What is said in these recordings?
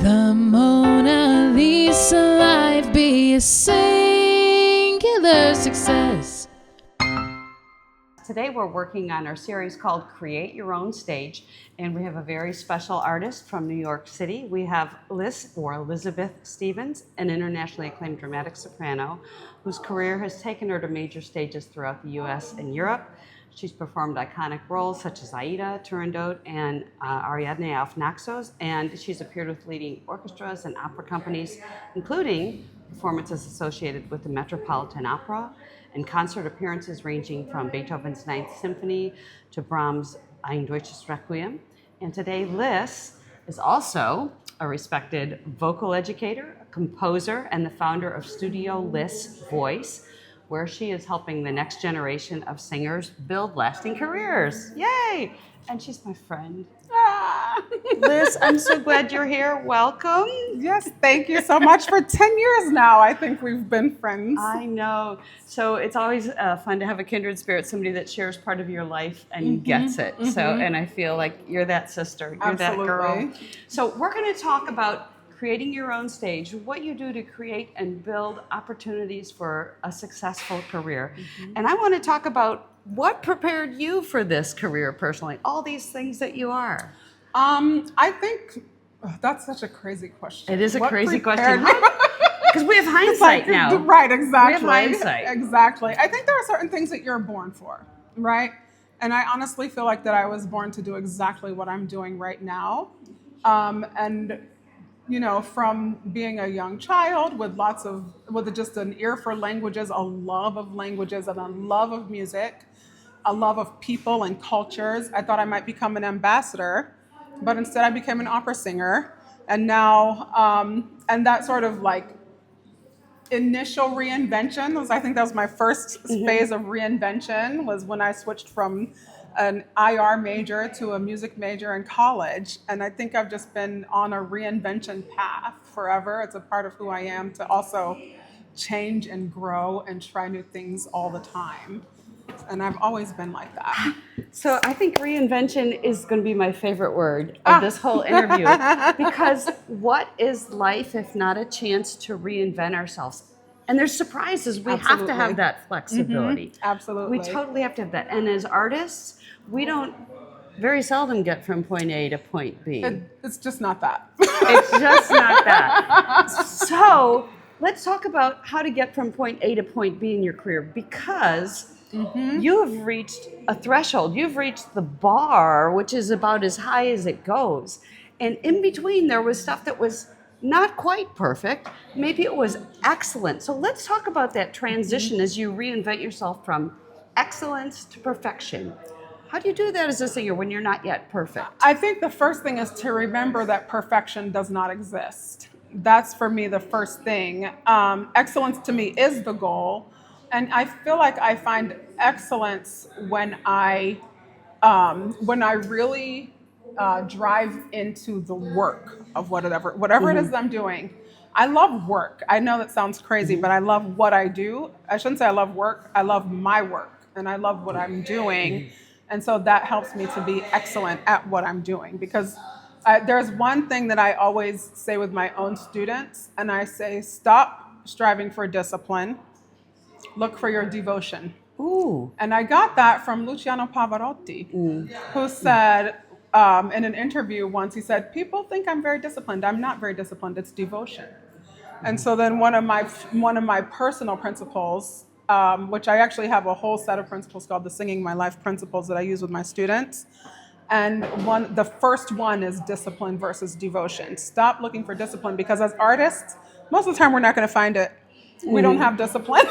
The Mona Lisa life, be a singular success. Today we're working on our series called Create Your Own Stage, and we have a very special artist from New York City. We have LIS, or Elisabeth Stevens, an internationally acclaimed dramatic soprano whose career has taken her to major stages throughout the US and Europe. She's performed iconic roles such as Aida, Turandot, and Ariadne auf Naxos, and she's appeared with leading orchestras and opera companies, including performances associated with the Metropolitan Opera and concert appearances ranging from Beethoven's Ninth Symphony to Brahms' Ein Deutsches Requiem. And today, LIS is also a respected vocal educator, a composer, and the founder of Studio LIS Voice, where she is helping the next generation of singers build lasting careers. Yay! And she's my friend. Liz, I'm so glad you're here. Welcome. Yes, thank you so much. For 10 years now, I think we've been friends. I know. So it's always fun to have a kindred spirit, somebody that shares part of your life and gets it. So, and I feel like you're that sister, you're Absolutely. that girl. So we're going to talk about creating your own stage, what you do to create and build opportunities for a successful career. And I want to talk about what prepared you for this career personally, all these things that you are. I think that's such a crazy question. It is a What crazy prepared question. Because we have hindsight now. Right, exactly. We have hindsight. Exactly. I think there are certain things that you're born for, right? And I honestly feel like that I was born to do exactly what I'm doing right now. And you know, from being a young child with just an ear for languages, a love of languages, and a love of music, a love of people and cultures, I thought I might become an ambassador, but instead I became an opera singer. And now, and that sort of like initial reinvention I think that was my first phase of reinvention, was when I switched from an IR major to a music major in college. And I think I've just been on a reinvention path forever. It's a part of who I am, to also change and grow and try new things all the time. And I've always been like that. So I think reinvention is going to be my favorite word of this whole interview, because what is life if not a chance to reinvent ourselves? And there's surprises. We have to have that flexibility. Absolutely. We totally have to have that. And as artists, we don't very seldom get from point A to point B. It's just not that. It's just not that. So let's talk about how to get from point A to point B in your career, because you have reached a threshold. You've reached the bar, which is about as high as it goes. And in between, there was stuff that was not quite perfect. Maybe it was excellent. So let's talk about that transition as you reinvent yourself from excellence to perfection. How do you do that as a singer when you're not yet perfect? I think the first thing is to remember that perfection does not exist. That's for me the first thing. Excellence to me is the goal. And I feel like I find excellence when I really drive into the work of whatever it is that I'm doing. I love work. I know that sounds crazy, but I love what I do. I shouldn't say I love work. I love my work, and I love what I'm doing. And so that helps me to be excellent at what I'm doing, because there's one thing that I always say with my own students, and I say, stop striving for discipline. Look for your devotion. Ooh. And I got that from Luciano Pavarotti, who said in an interview once, he said, people think I'm very disciplined. I'm not very disciplined. It's devotion. And so then one of my personal principles, which I actually have a whole set of principles called the Singing My Life principles that I use with my students. And the first one is discipline versus devotion. Stop looking for discipline, because as artists, most of the time we're not going to find it. We don't have discipline.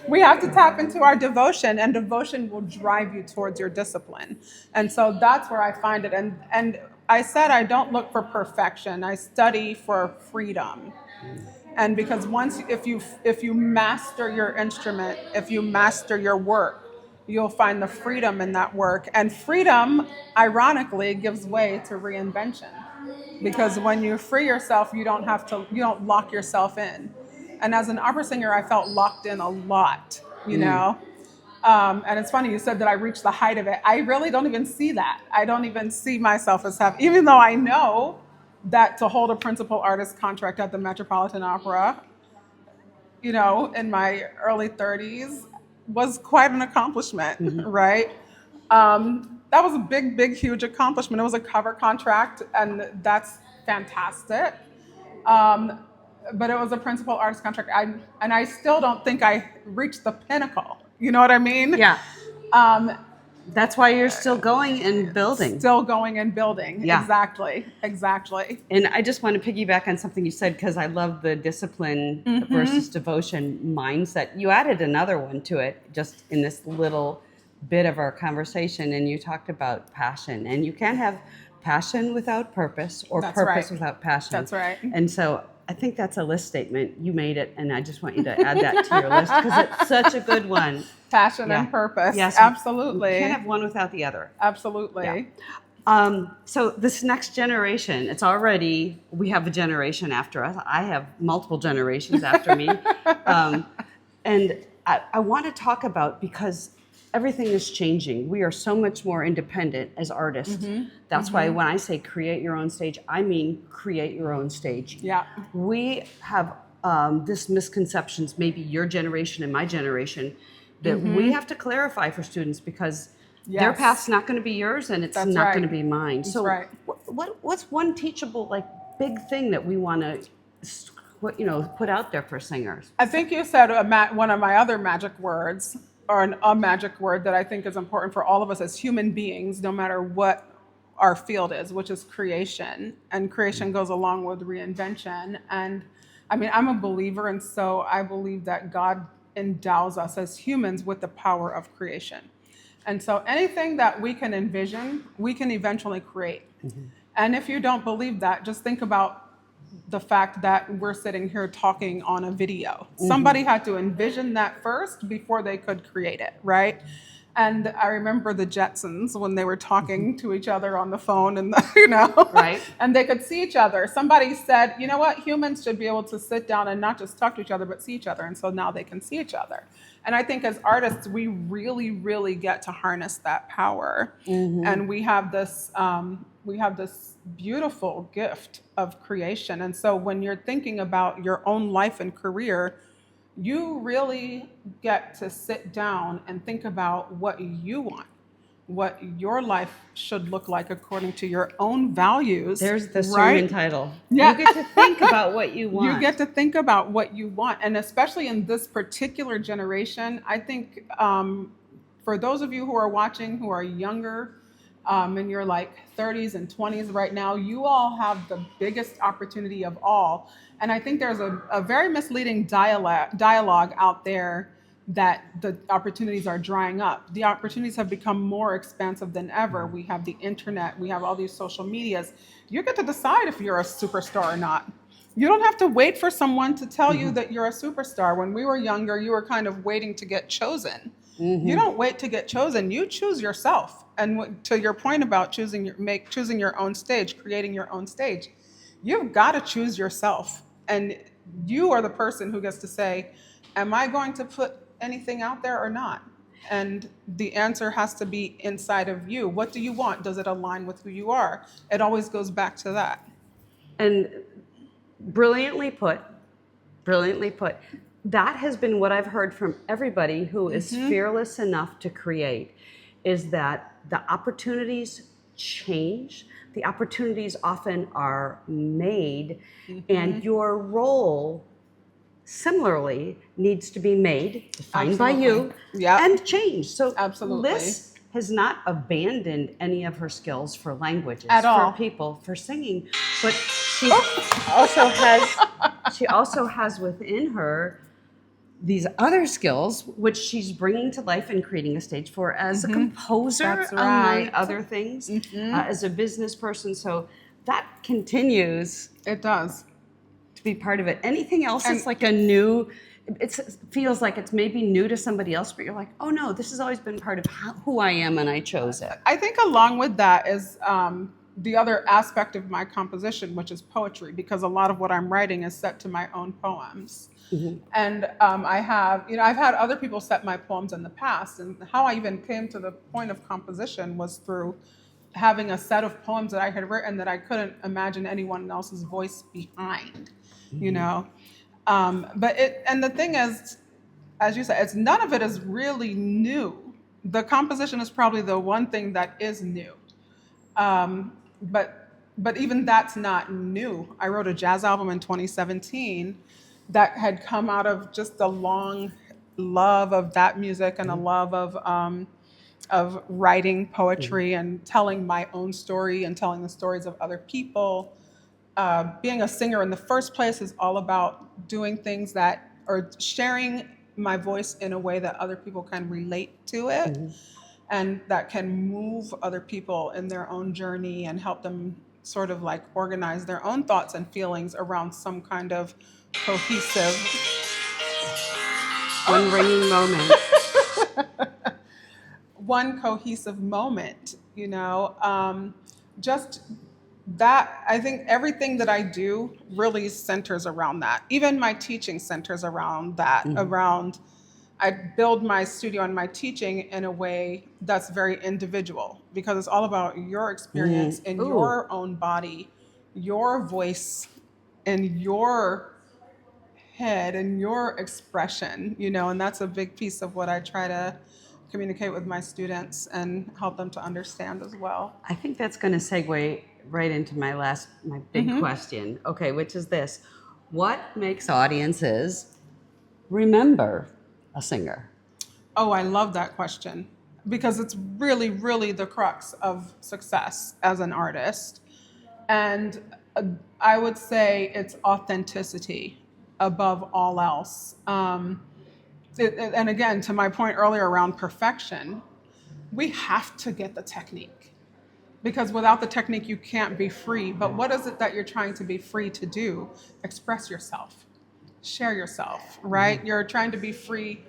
We have to tap into our devotion, and devotion will drive you towards your discipline. And so that's where I find it. And I said I don't look for perfection. I study for freedom. And because if you master your instrument, if you master your work, you'll find the freedom in that work. And freedom, ironically, gives way to reinvention. Because when you free yourself, you don't lock yourself in. And as an opera singer, I felt locked in a lot, you know? And it's funny, you said that I reached the height of it. I really don't even see that. I don't even see myself as having, even though I know that to hold a principal artist contract at the Metropolitan Opera, in my early 30s was quite an accomplishment, right? That was a big, huge accomplishment. It was a cover contract, and that's fantastic. Um, but it was a principal artist contract. And I still don't think I reached the pinnacle. You know what I mean? Yeah. Um, That's why you're still going and building. Still going and building. Yeah. Exactly. And I just want to piggyback on something you said, because I love the discipline versus devotion mindset. You added another one to it just in this little bit of our conversation, and you talked about passion. And you can't have passion without purpose, or That's purpose right. without passion. That's right. And so I think that's a list statement. You made it, and I just want you to add that to your list, because it's such a good one. Passion Yeah. and purpose. Yes, Absolutely. You can't have one without the other. Absolutely. Yeah. So this next generation, we have a generation after us. I have multiple generations after me. And I want to talk about, because everything is changing. We are so much more independent as artists. That's why when I say create your own stage, I mean create your own stage. Yeah. We have this misconceptions, maybe your generation and my generation, that we have to clarify for students, because their path's not going to be yours, and it's That's not right. going to be mine. That's So right. what's one teachable, big thing that we want to put out there for singers? I think you said one of my other magic words, or a magic word that I think is important for all of us as human beings, no matter what our field is, which is creation. And creation goes along with reinvention. And I mean, I'm a believer, and so I believe that God endows us as humans with the power of creation. And so anything that we can envision, we can eventually create. And if you don't believe that, just think about the fact that we're sitting here talking on a video. Somebody had to envision that first before they could create it, right? And I remember the Jetsons when they were talking to each other on the phone, and Right. and they could see each other. Somebody said, you know what, humans should be able to sit down and not just talk to each other, but see each other. And so now they can see each other. And I think as artists, we really, really get to harness that power. And we have this beautiful gift of creation. And so when you're thinking about your own life and career, you really get to sit down and think about what you want, what your life should look like according to your own values. There's the right? sermon title. Yeah. You get to think about what you want. You get to think about what you want. And especially in this particular generation, I think for those of you who are watching who are younger, in your 30s and 20s right now, you all have the biggest opportunity of all. And I think there's a very misleading dialogue out there that the opportunities are drying up. The opportunities have become more expansive than ever. We have the internet, we have all these social medias. You get to decide if you're a superstar or not. You don't have to wait for someone to tell you that you're a superstar. When we were younger, you were kind of waiting to get chosen. You don't wait to get chosen. You choose yourself. And to your point about choosing your own stage, creating your own stage, you've got to choose yourself. And you are the person who gets to say, am I going to put anything out there or not? And the answer has to be inside of you. What do you want? Does it align with who you are? It always goes back to that. And brilliantly put. That has been what I've heard from everybody who is fearless enough to create, is that the opportunities change. The opportunities often are made, and your role similarly needs to be made, defined by you, and changed. So LIS has not abandoned any of her skills for languages, at all, for people, for singing, but she also has within her these other skills, which she's bringing to life and creating a stage for as a composer, among other things, as a business person. So that continues. It does. To be part of it. Anything else is like a new, it feels like it's maybe new to somebody else, but you're like, oh no, this has always been part of who I am, and I chose it. I think along with that is the other aspect of my composition, which is poetry, because a lot of what I'm writing is set to my own poems. And I've had other people set my poems in the past, and how I even came to the point of composition was through having a set of poems that I had written that I couldn't imagine anyone else's voice behind, you know. And the thing is, as you said, none of it is really new. The composition is probably the one thing that is new. But even that's not new. I wrote a jazz album in 2017 that had come out of just a long love of that music and a love of writing poetry and telling my own story and telling the stories of other people. Being a singer in the first place is all about doing things that, or sharing my voice in a way that other people can relate to it and that can move other people in their own journey and help them sort of like organize their own thoughts and feelings around some kind of cohesive. One ringing moment. One cohesive moment, you know. Just that, I think everything that I do really centers around that. Even my teaching centers around that, around, I build my studio and my teaching in a way that's very individual because it's all about your experience in your own body, your voice, and your head and your expression, you know, and that's a big piece of what I try to communicate with my students and help them to understand as well. I think that's going to segue right into my big question. Okay, which is this. What makes audiences remember a singer? Oh, I love that question because it's really, really the crux of success as an artist. And I would say it's authenticity above all else. And again, to my point earlier around perfection, we have to get the technique because without the technique, you can't be free. But what is it that you're trying to be free to do? Express yourself, share yourself, right? You're trying to be free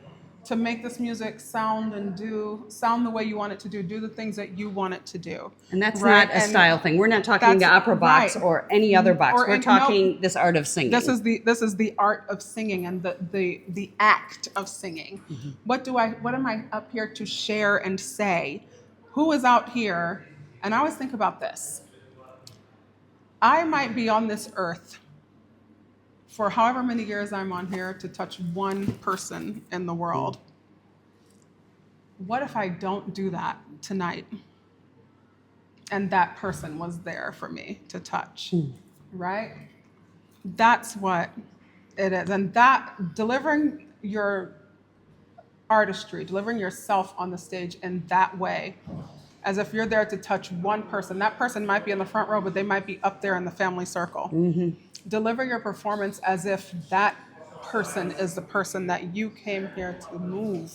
to make this music sound the way you want it to do the things that you want it to do. And that's not a style thing. We're not talking the opera box or any other box. We're talking this art of singing. This is the art of singing and the act of singing. What am I up here to share and say? Who is out here? And I always think about this. I might be on this earth for however many years I'm on here to touch one person in the world. What if I don't do that tonight? And that person was there for me to touch, right? That's what it is. And that, delivering your artistry, delivering yourself on the stage in that way, as if you're there to touch one person. That person might be in the front row, but they might be up there in the family circle. Deliver your performance as if that person is the person that you came here to move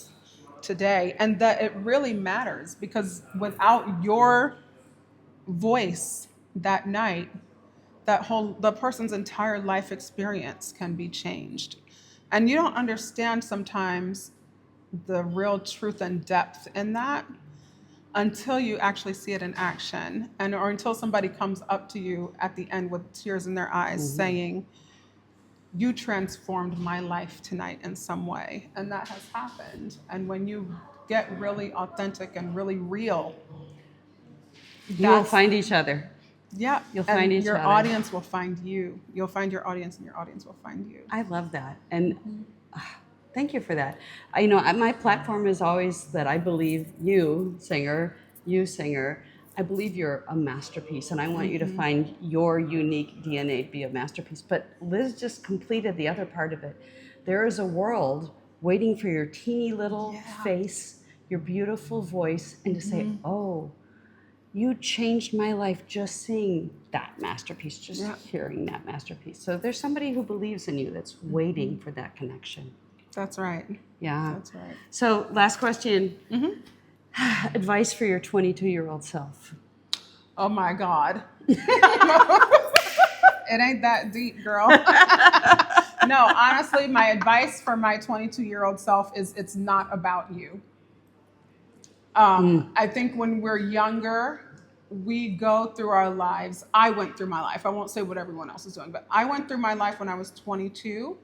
today, and that it really matters because without your voice that night, the person's entire life experience can be changed. And you don't understand sometimes the real truth and depth in that until you actually see it in action, or until somebody comes up to you at the end with tears in their eyes saying, you transformed my life tonight in some way. And that has happened. And when you get really authentic and really real, you'll find each other. Yeah. You'll find each other. Your audience will find you. You'll find your audience and your audience will find you. I love that. And thank you for that. My platform is always that I believe you singer, I believe you're a masterpiece, and I want you to find your unique DNA to be a masterpiece. But Liz just completed the other part of it. There is a world waiting for your teeny little face, your beautiful voice, and to say, oh, you changed my life just seeing that masterpiece, just hearing that masterpiece. So there's somebody who believes in you that's waiting for that connection. That's right. Yeah. That's right. So last question. Advice for your 22-year-old self. Oh my God. It ain't that deep, girl. No, honestly, my advice for my 22-year-old self is it's not about you. I think when we're younger, we go through our lives. I went through my life. I won't say what everyone else is doing, but I went through my life when I was 22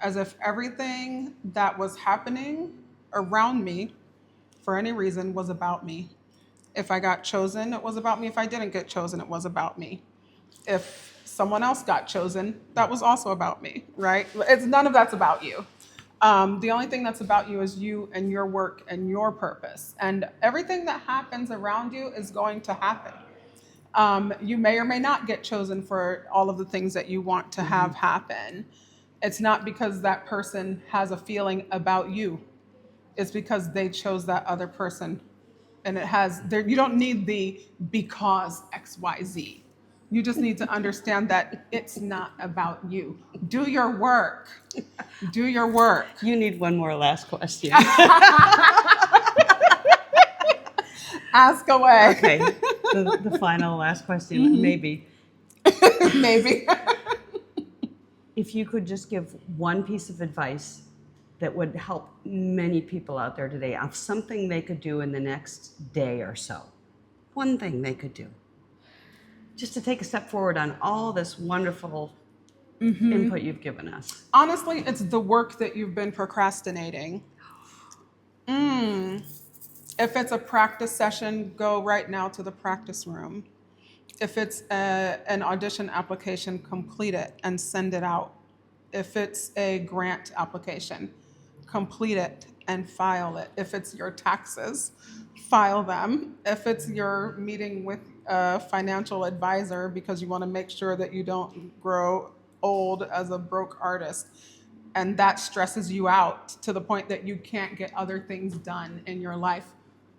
as if everything that was happening around me for any reason was about me. If I got chosen, it was about me. If I didn't get chosen, it was about me. If someone else got chosen, that was also about me, right? None of that's about you. The only thing that's about you is you and your work and your purpose. And everything that happens around you is going to happen. You may or may not get chosen for all of the things that you want to have happen. It's not because that person has a feeling about you. It's because they chose that other person. And you don't need the because XYZ. You just need to understand that it's not about you. Do your work. Do your work. You need one more last question. Ask away. Okay, the final last question, maybe. Maybe. If you could just give one piece of advice that would help many people out there today of something they could do in the next day or so. One thing they could do. Just to take a step forward on all this wonderful input you've given us. Honestly, it's the work that you've been procrastinating. If it's a practice session, go right now to the practice room. If it's an audition application, complete it and send it out. If it's a grant application, complete it and file it. If it's your taxes, file them. If it's your meeting with a financial advisor because you want to make sure that you don't grow old as a broke artist, and that stresses you out to the point that you can't get other things done in your life,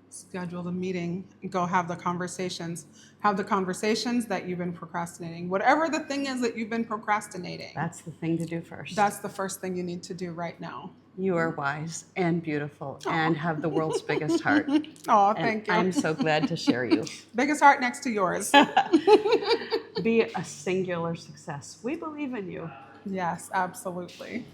schedule the meeting, go have the conversations. Have the conversations that you've been procrastinating. Whatever the thing is that you've been procrastinating. That's the thing to do first. That's the first thing you need to do right now. You are wise and beautiful and have the world's biggest heart. Oh, thank you. I'm so glad to share you. Biggest heart next to yours. Be a singular success. We believe in you. Yes, absolutely.